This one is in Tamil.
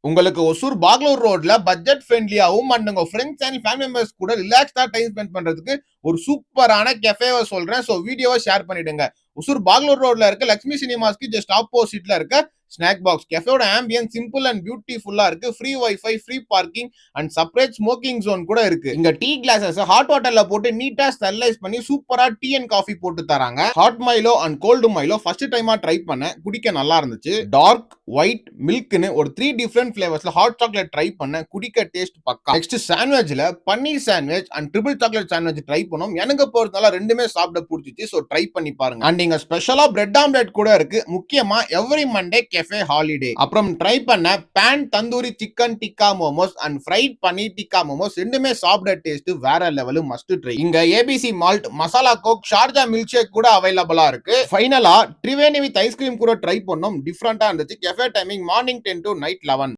உங்களுக்கு ஒசூர் பாக்லூர் ரோட்ல பட்ஜெட் ஃப்ரெண்ட்லியாவும் அண்ட் உங்க ஃப்ரெண்ட்ஸ் அண்ட் ஃபேமிலி மெம்பர்ஸ் கூட ரிலாக்ஸ்டா டைம் ஸ்பெண்ட் பண்றதுக்கு ஒரு சூப்பரான கெஃபேவை சொல்றேன். சோ வீடியோவை ஷேர் பண்ணிடுங்க. ஒசூர் பாக்லூர் ரோட்ல இருக்க லட்சுமி சினிமாஸ்க்கு ஜஸ்ட் ஆப்போசிட்ல இருக்க ஸ்நாக் பாக்ஸ் கெஃபேயோட ஆம்பியன்ஸ் சிம்பிள் அண்ட் பியூட்டிஃபுல்லா இருக்கு. Free wifi, free parking and separate smoking zone கூட இருக்கு. இங்க டீ கிளாஸஸ் ஹாட் வாட்டர்ல போட்டு நீட்டா ஸ்டெர்லைஸ் பண்ணி சூப்பரா டீ அண்ட் காஃபி போட்டு தராங்க. Hot Milo and cold Milo first டைமா ட்ரை பண்ணேன். குடிக்க நல்லா இருந்துச்சு. டார்க், ஒயிட், மில்க்னு ஒரு 3 டிஃபரெண்ட் ஃபிளேவர்ஸ்ல ஹாட் சாக்லேட் ட்ரை பண்ணேன். குடிக்க டேஸ்ட் பக்கா. நெக்ஸ்ட் சாண்ட்விச்ல paneer sandwich and triple chocolate sandwich try பண்ணோம். எனக்கு பொறுத்தவரை ரெண்டுமே சாப்பிட பிடிச்சிச்சு. சோ ட்ரை பண்ணி பாருங்க. அண்ட் இங்க ஸ்பெஷலா பிரெட் ஆம்லெட் கூட இருக்கு. முக்கியமா எவ்ரி மண்டே கெஃபே ஹாலிடே. அப்புறம் ட்ரை பண்ண pan tandoori chicken tikka momos and fried paneer tikka momos ரெண்டுமே சாப்பிட டேஸ்ட் வேற லெவல், மஸ்ட் ட்ரை. இங்க ABC malt, masala coke, Sharjah milk shake கூட அவைலபிளா இருக்கு. ஃபைனலா ட்ரிவேணி வித் ஐஸ்கிரீம் கூட ட்ரை பண்ணோம். டிஃபரெண்டா இருந்துச்சு. Cafe timing morning 10 to night 11.